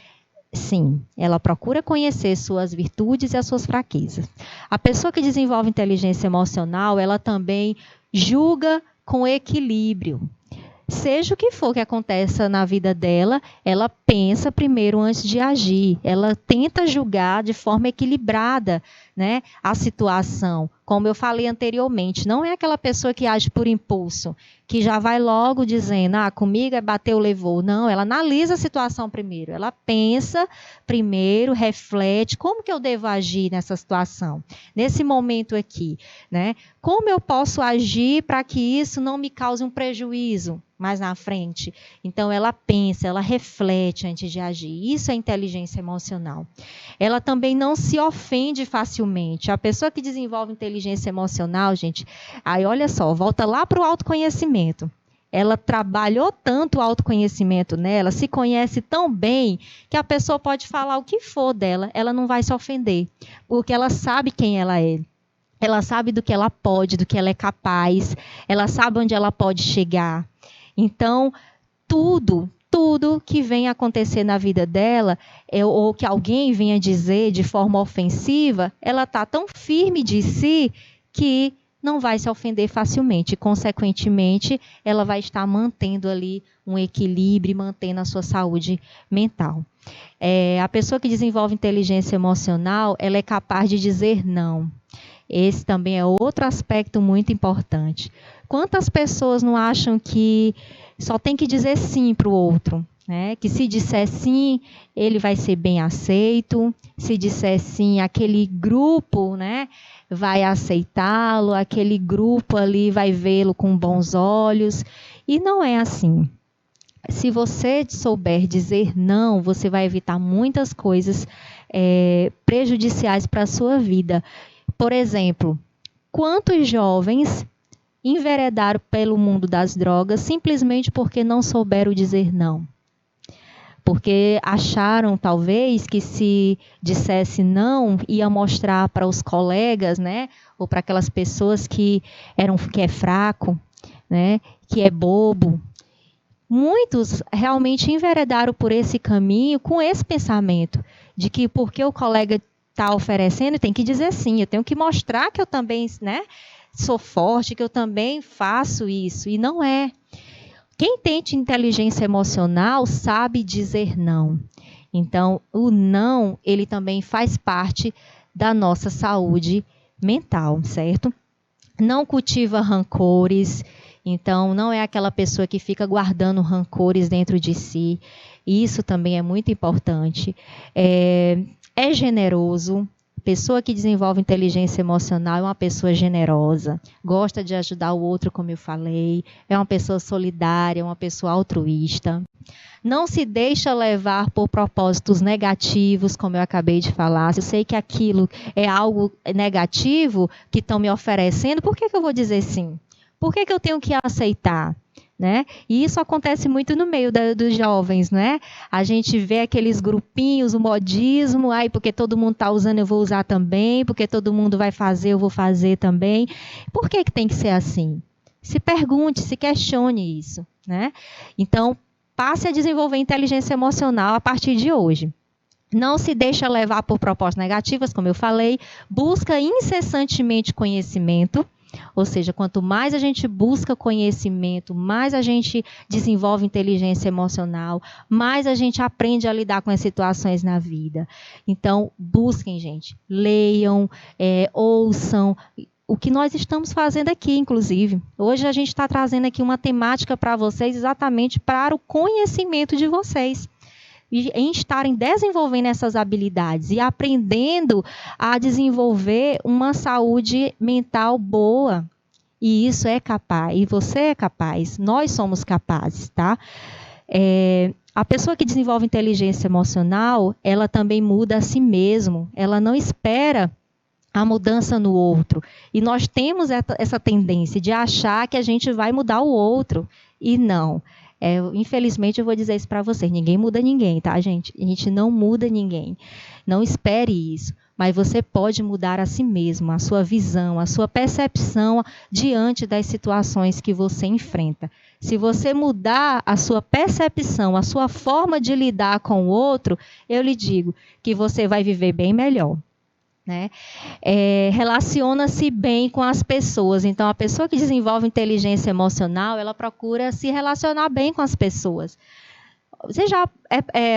sim, ela procura conhecer suas virtudes e as suas fraquezas. A pessoa que desenvolve inteligência emocional, ela também julga com equilíbrio. Seja o que for que aconteça na vida dela, ela pensa primeiro antes de agir. Ela tenta julgar de forma equilibrada, né, a situação. Como eu falei anteriormente, não é aquela pessoa que age por impulso, que já vai logo dizendo, comigo é bateu, levou. Não, ela analisa a situação primeiro. Ela pensa primeiro, reflete, como que eu devo agir nessa situação? Nesse momento aqui, né? Como eu posso agir para que isso não me cause um prejuízo mais na frente? Então, ela pensa, ela reflete antes de agir. Isso é inteligência emocional. Ela também não se ofende facilmente. A pessoa que desenvolve inteligência emocional, gente, aí olha só, volta lá para o autoconhecimento. Ela trabalhou tanto o autoconhecimento nela, se conhece tão bem, que a pessoa pode falar o que for dela, ela não vai se ofender, porque ela sabe quem ela é. Ela sabe do que ela pode, do que ela é capaz, ela sabe onde ela pode chegar. Então, tudo que vem acontecer na vida dela, ou que alguém venha dizer de forma ofensiva, ela está tão firme de si que não vai se ofender facilmente. Consequentemente, ela vai estar mantendo ali um equilíbrio, mantendo a sua saúde mental. A pessoa que desenvolve inteligência emocional, ela é capaz de dizer não. Esse também é outro aspecto muito importante. Quantas pessoas não acham que só tem que dizer sim para o outro? Né? Que se disser sim, ele vai ser bem aceito. Se disser sim, aquele grupo, né, vai aceitá-lo, aquele grupo ali vai vê-lo com bons olhos. E não é assim. Se você souber dizer não, você vai evitar muitas coisas prejudiciais para a sua vida. Por exemplo, quantos jovens enveredaram pelo mundo das drogas simplesmente porque não souberam dizer não? Porque acharam, talvez, que se dissesse não, ia mostrar para os colegas, né, ou para aquelas pessoas que é fraco, né, que é bobo. Muitos realmente enveredaram por esse caminho com esse pensamento de que porque o colega está oferecendo, tem que dizer sim, eu tenho que mostrar que eu também, né, sou forte, que eu também faço isso. E não é. Quem tem inteligência emocional sabe dizer não. Então, o não, ele também faz parte da nossa saúde mental, certo? Não cultiva rancores. Então, não é aquela pessoa que fica guardando rancores dentro de si. Isso também é muito importante. É generoso, pessoa que desenvolve inteligência emocional é uma pessoa generosa, gosta de ajudar o outro, como eu falei, é uma pessoa solidária, é uma pessoa altruísta. Não se deixa levar por propósitos negativos, como eu acabei de falar. Se eu sei que aquilo é algo negativo que estão me oferecendo, por que eu vou dizer sim? Por que eu tenho que aceitar? Né? E isso acontece muito no meio dos jovens, né? A gente vê aqueles grupinhos, o modismo, porque todo mundo está usando, eu vou usar também, porque todo mundo vai fazer, eu vou fazer também. Por que tem que ser assim? Se pergunte, se questione isso, né? Então, passe a desenvolver inteligência emocional a partir de hoje. Não se deixa levar por propostas negativas, como eu falei, busca incessantemente conhecimento. Ou seja, quanto mais a gente busca conhecimento, mais a gente desenvolve inteligência emocional, mais a gente aprende a lidar com as situações na vida. Então, busquem, gente, leiam, ouçam. O que nós estamos fazendo aqui, inclusive. Hoje a gente está trazendo aqui uma temática para vocês, exatamente para o conhecimento de vocês. E em estarem desenvolvendo essas habilidades e aprendendo a desenvolver uma saúde mental boa. E isso é capaz, e você é capaz, nós somos capazes, tá? A pessoa que desenvolve inteligência emocional, ela também muda a si mesmo, ela não espera a mudança no outro. E nós temos essa tendência de achar que a gente vai mudar o outro, e não. Infelizmente, eu vou dizer isso para vocês, ninguém muda ninguém, tá, gente? A gente não muda ninguém. Não espere isso. Mas você pode mudar a si mesmo, a sua visão, a sua percepção diante das situações que você enfrenta. Se você mudar a sua percepção, a sua forma de lidar com o outro, eu lhe digo que você vai viver bem melhor. Né? Relaciona-se bem com as pessoas. Então, a pessoa que desenvolve inteligência emocional, ela procura se relacionar bem com as pessoas. Vocês já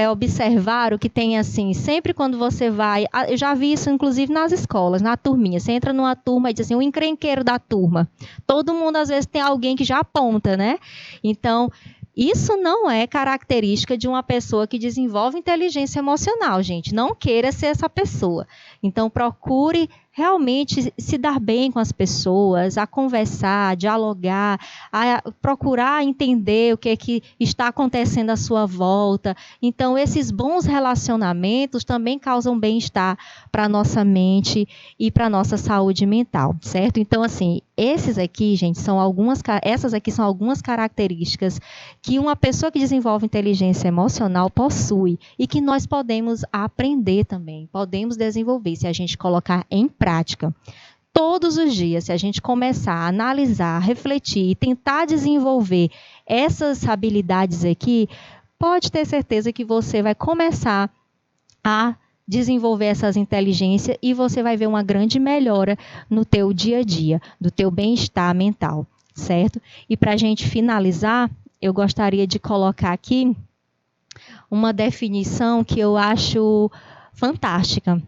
observaram que tem assim, sempre quando você vai, eu já vi isso inclusive nas escolas, na turminha, você entra numa turma e diz assim, o encrenqueiro da turma. Todo mundo às vezes tem alguém que já aponta, né? Então, isso não é característica de uma pessoa que desenvolve inteligência emocional, gente. Não queira ser essa pessoa. Então, procure realmente se dar bem com as pessoas, a conversar, a dialogar, a procurar entender o que é que está acontecendo à sua volta. Então, esses bons relacionamentos também causam bem-estar para a nossa mente e para a nossa saúde mental, certo? Então, assim, essas aqui são algumas características que uma pessoa que desenvolve inteligência emocional possui e que nós podemos aprender também, podemos desenvolver se a gente colocar em prática. Todos os dias, se a gente começar a analisar, refletir e tentar desenvolver essas habilidades aqui, pode ter certeza que você vai começar a desenvolver essas inteligências e você vai ver uma grande melhora no teu dia a dia, do teu bem-estar mental, certo? E para a gente finalizar, eu gostaria de colocar aqui uma definição que eu acho fantástica,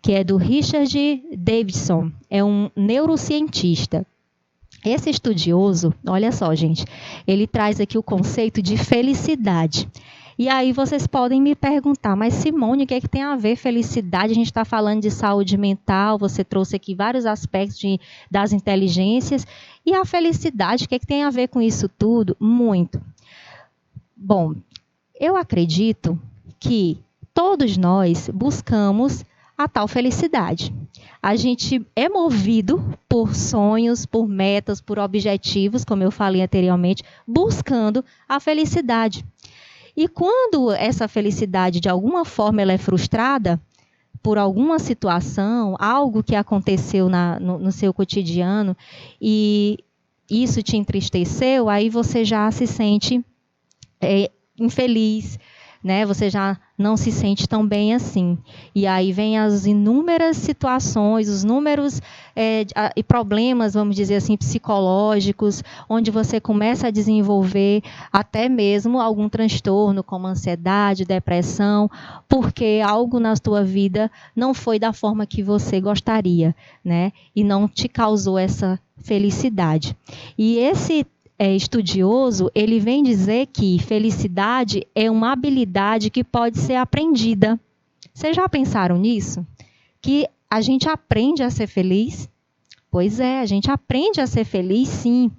que é do Richard Davidson, é um neurocientista. Esse estudioso, olha só, gente, ele traz aqui o conceito de felicidade. E aí vocês podem me perguntar, mas Simone, o que é que tem a ver felicidade? A gente está falando de saúde mental, você trouxe aqui vários aspectos das inteligências. E a felicidade, o que é que tem a ver com isso tudo? Muito. Bom, eu acredito que todos nós buscamos a tal felicidade. A gente é movido por sonhos, por metas, por objetivos, como eu falei anteriormente, buscando a felicidade. E quando essa felicidade, de alguma forma, ela é frustrada por alguma situação, algo que aconteceu no seu cotidiano, e isso te entristeceu, aí você já se sente infeliz, né? Você já não se sente tão bem assim. E aí vem as inúmeras situações, os inúmeros problemas, vamos dizer assim, psicológicos, onde você começa a desenvolver até mesmo algum transtorno, como ansiedade, depressão, porque algo na tua vida não foi da forma que você gostaria, né? E não te causou essa felicidade. E esse estudioso, ele vem dizer que felicidade é uma habilidade que pode ser aprendida. Vocês já pensaram nisso? Que a gente aprende a ser feliz? Pois é, a gente aprende a ser feliz, sim.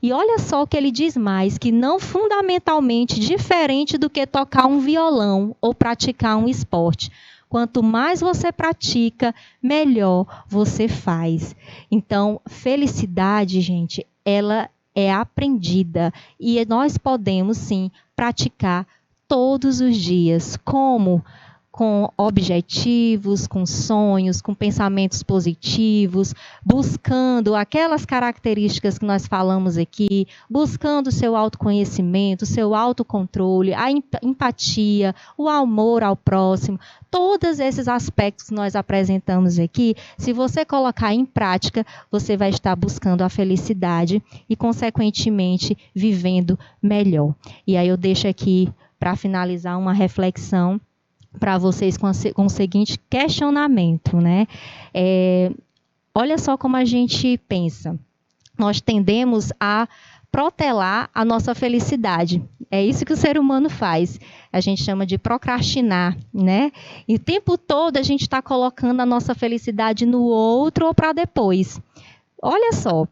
E olha só o que ele diz mais, que não fundamentalmente diferente do que tocar um violão ou praticar um esporte. Quanto mais você pratica, melhor você faz. Então, felicidade, gente, ela é aprendida e nós podemos, sim, praticar todos os dias. Como? Com objetivos, com sonhos, com pensamentos positivos, buscando aquelas características que nós falamos aqui, buscando o seu autoconhecimento, o seu autocontrole, a empatia, o amor ao próximo, todos esses aspectos que nós apresentamos aqui, se você colocar em prática, você vai estar buscando a felicidade e, consequentemente, vivendo melhor. E aí eu deixo aqui, para finalizar, uma reflexão para vocês com o seguinte questionamento, né? Olha só como a gente pensa. Nós tendemos a protelar a nossa felicidade. É isso que o ser humano faz. A gente chama de procrastinar, né? E o tempo todo a gente está colocando a nossa felicidade no outro ou para depois. Olha só.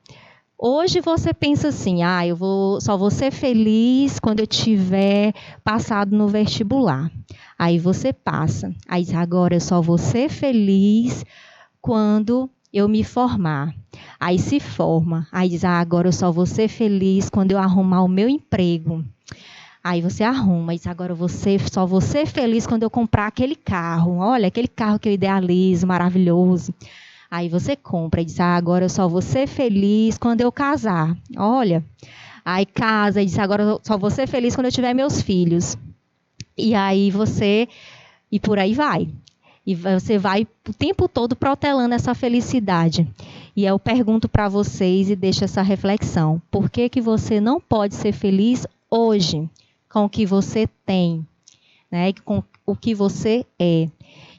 Hoje você pensa assim, só vou ser feliz quando eu tiver passado no vestibular. Aí você passa. Aí agora eu só vou ser feliz quando eu me formar. Aí se forma. Aí diz, agora eu só vou ser feliz quando eu arrumar o meu emprego. Aí você arruma, diz, agora só vou ser feliz quando eu comprar aquele carro. Olha, aquele carro que eu idealizo, maravilhoso. Aí você compra e diz, agora eu só vou ser feliz quando eu casar. Olha, aí casa e diz, agora eu só vou ser feliz quando eu tiver meus filhos. E aí e por aí vai. E você vai o tempo todo protelando essa felicidade. E eu pergunto para vocês e deixo essa reflexão. Por que que você não pode ser feliz hoje com o que você tem, né? Com o que você é?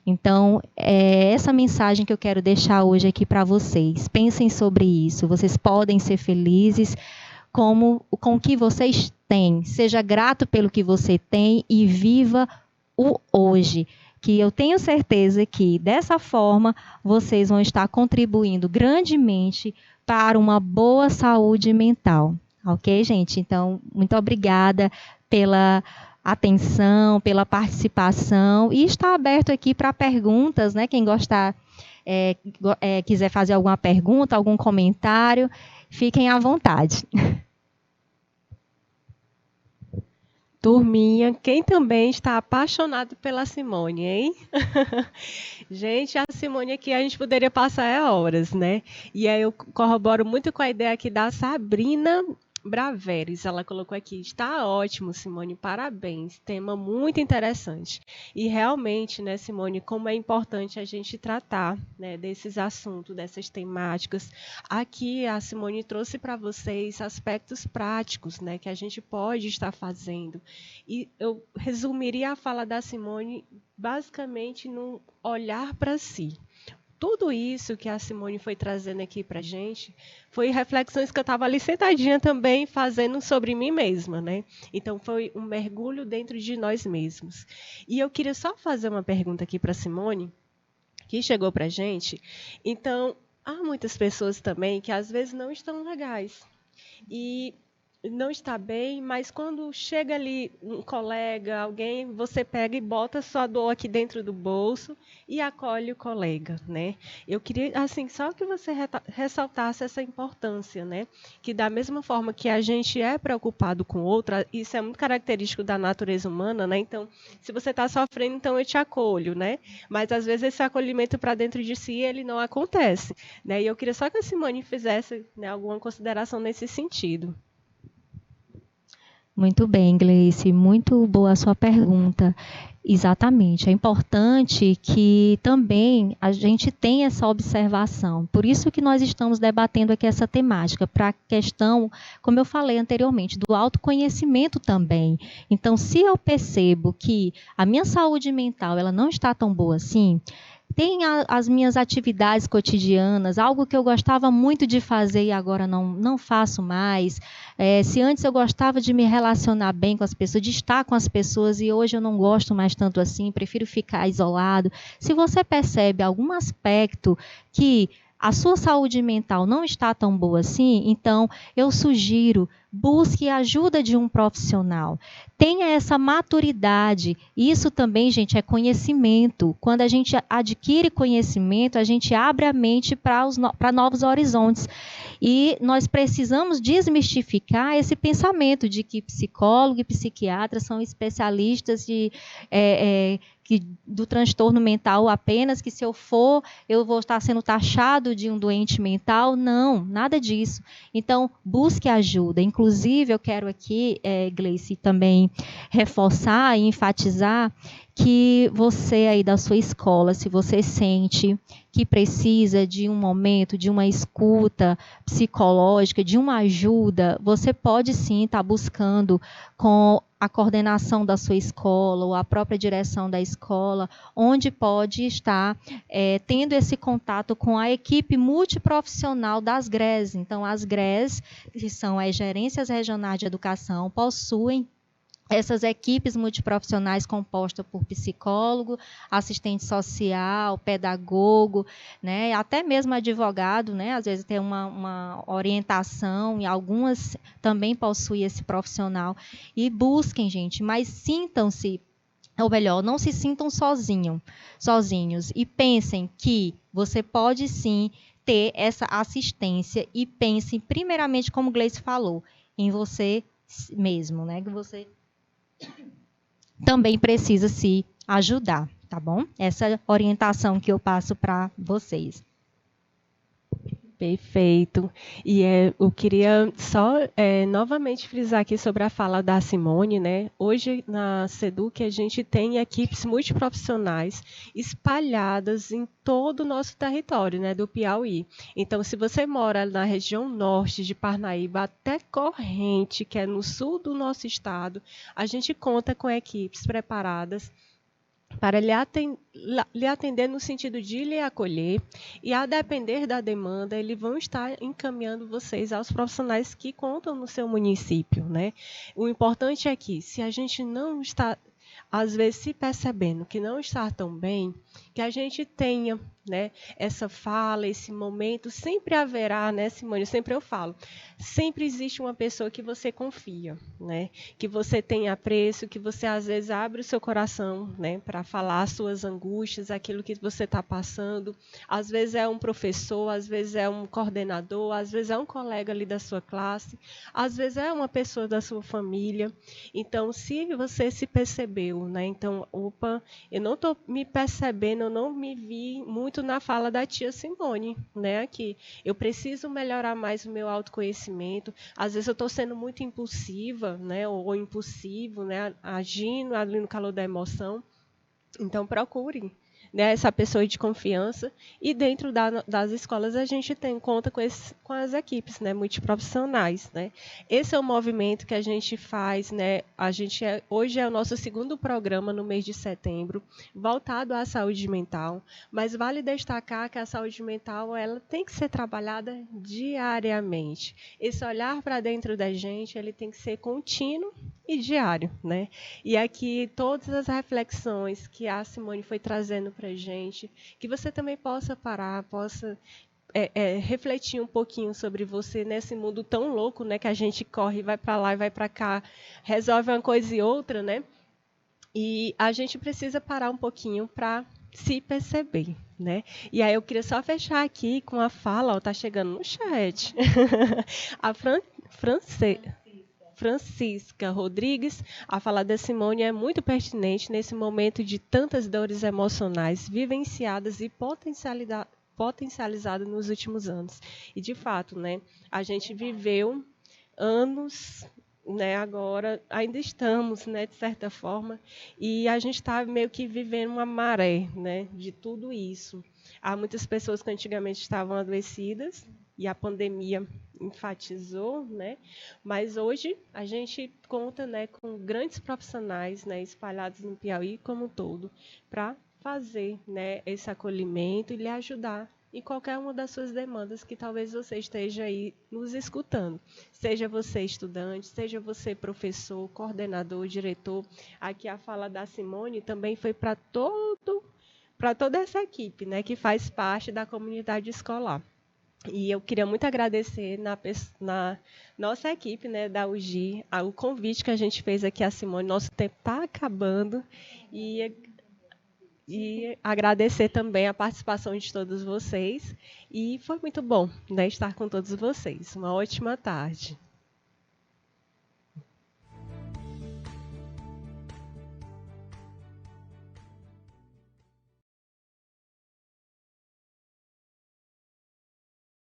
Então, é essa mensagem que eu quero deixar hoje aqui para vocês. Pensem sobre isso. Vocês podem ser felizes com o que vocês têm. Seja grato pelo que você tem e viva o hoje. Que eu tenho certeza que, dessa forma, vocês vão estar contribuindo grandemente para uma boa saúde mental. Ok, gente? Então, muito obrigada pela atenção, pela participação e está aberto aqui para perguntas, né? Quem gostar, quiser fazer alguma pergunta, algum comentário, fiquem à vontade.
Turminha, quem também está apaixonado pela Simone, hein? Gente, a Simone aqui a gente poderia passar horas, né? E aí eu corroboro muito com a ideia aqui da Sabrina Braveres. Ela colocou aqui, está ótimo, Simone, parabéns. Tema muito interessante. E realmente, né, Simone, como é importante a gente tratar, né, desses assuntos, dessas temáticas. Aqui a Simone trouxe para vocês aspectos práticos, né, que a gente pode estar fazendo. E eu resumiria a fala da Simone basicamente num olhar para si. Tudo isso que a Simone foi trazendo aqui para a gente foi reflexões que eu estava ali sentadinha também fazendo sobre mim mesma, né? Então foi um mergulho dentro de nós mesmos. E eu queria só fazer uma pergunta aqui para a Simone, que chegou para a gente. Então, há muitas pessoas também que às vezes não estão legais. E não está bem, mas quando chega ali um colega, alguém, você pega e bota sua dor aqui dentro do bolso e acolhe o colega, né? Eu queria, assim, só que você ressaltasse essa importância, né? Que da mesma forma que a gente é preocupado com outra, isso é muito característico da natureza humana, né? Então, se você está sofrendo, então eu te acolho, né? Mas às vezes esse acolhimento para dentro de si, ele não acontece, né? E eu queria só que a Simone fizesse, né, alguma consideração nesse sentido.
Muito bem, Gleice, muito boa a sua pergunta. Exatamente, é importante que também a gente tenha essa observação. Por isso que nós estamos debatendo aqui essa temática, para a questão, como eu falei anteriormente, do autoconhecimento também. Então, se eu percebo que a minha saúde mental ela não está tão boa assim, tem as minhas atividades cotidianas, algo que eu gostava muito de fazer e agora não faço mais. Se antes eu gostava de me relacionar bem com as pessoas, de estar com as pessoas, e hoje eu não gosto mais tanto assim, prefiro ficar isolado. Se você percebe algum aspecto que a sua saúde mental não está tão boa assim, então eu sugiro, busque a ajuda de um profissional. Tenha essa maturidade. Isso também, gente, é conhecimento. Quando a gente adquire conhecimento, a gente abre a mente para novos horizontes. E nós precisamos desmistificar esse pensamento de que psicólogo e psiquiatra são especialistas do transtorno mental apenas, que se eu for, eu vou estar sendo taxado de um doente mental. Não, nada disso. Então, busque ajuda. Inclusive, eu quero aqui, Gleice, também reforçar e enfatizar que você aí da sua escola, se você sente que precisa de um momento, de uma escuta psicológica, de uma ajuda, você pode sim estar buscando com a coordenação da sua escola ou a própria direção da escola, onde pode estar tendo esse contato com a equipe multiprofissional das GRES. Então, as GRES, que são as Gerências Regionais de Educação, possuem essas equipes multiprofissionais compostas por psicólogo, assistente social, pedagogo, né, até mesmo advogado, né, às vezes tem uma orientação, e algumas também possuem esse profissional. E busquem, gente, mas sintam-se, ou melhor, não se sintam sozinhos, e pensem que você pode sim ter essa assistência, e pensem primeiramente, como Gleice falou, em você mesmo, né, que você também precisa se ajudar, tá bom? Essa orientação que eu passo para vocês.
Perfeito. E eu queria só novamente frisar aqui sobre a fala da Simone, né? Hoje na SEDUC a gente tem equipes multiprofissionais espalhadas em todo o nosso território, né, do Piauí. Então, se você mora na região norte de Parnaíba até Corrente, que é no sul do nosso estado, a gente conta com equipes preparadas para lhe atender no sentido de lhe acolher, e a depender da demanda, eles vão estar encaminhando vocês aos profissionais que contam no seu município, né? O importante é que, se a gente não está, às vezes, se percebendo que não está tão bem, que a gente tenha, né, essa fala, esse momento, sempre haverá, né, Simone, sempre eu falo, sempre existe uma pessoa que você confia, né, que você tem apreço, que você às vezes abre o seu coração, né, para falar as suas angústias, aquilo que você está passando. Às vezes é um professor, às vezes é um coordenador, às vezes é um colega ali da sua classe, às vezes é uma pessoa da sua família. Então, se você se percebeu, né, então, opa, eu não estou me percebendo, eu não me vi muito na fala da tia Simone, né, aqui. Eu preciso melhorar mais o meu autoconhecimento. Às vezes eu estou sendo muito impulsiva, né, ou impulsivo, né, agindo ali no calor da emoção. Então, procure, né, essa pessoa de confiança. E dentro das escolas a gente tem conta com as equipes, né, multiprofissionais, né. Esse é o movimento que a gente faz, né. Hoje é o nosso segundo programa no mês de setembro, voltado à saúde mental, mas vale destacar que a saúde mental ela tem que ser trabalhada diariamente. Esse olhar para dentro da gente, ele tem que ser contínuo e diário, né? E aqui todas as reflexões que a Simone foi trazendo para a gente, que você também possa parar, possa refletir um pouquinho sobre você nesse mundo tão louco, né? Que a gente corre, vai para lá e vai para cá, resolve uma coisa e outra, né? E a gente precisa parar um pouquinho para se perceber, né? E aí eu queria só fechar aqui com a fala, está chegando no chat, a Francisca Rodrigues, a fala da Simone é muito pertinente nesse momento de tantas dores emocionais vivenciadas e potencializadas nos últimos anos. E, de fato, né, a gente viveu anos, né, agora ainda estamos, né, de certa forma, e a gente está meio que vivendo uma maré, né, de tudo isso. Há muitas pessoas que antigamente estavam adoecidas, e a pandemia enfatizou, né? Mas hoje a gente conta, né, com grandes profissionais, né, espalhados no Piauí como um todo, para fazer, né, esse acolhimento e lhe ajudar em qualquer uma das suas demandas que talvez você esteja aí nos escutando. Seja você estudante, seja você professor, coordenador, diretor. Aqui a fala da Simone também foi para toda essa equipe, né, que faz parte da comunidade escolar. E eu queria muito agradecer na nossa equipe, né, da UGI, o convite que a gente fez aqui a Simone. Nosso tempo está acabando e agradecer também a participação de todos vocês. E foi muito bom, né, estar com todos vocês. Uma ótima tarde.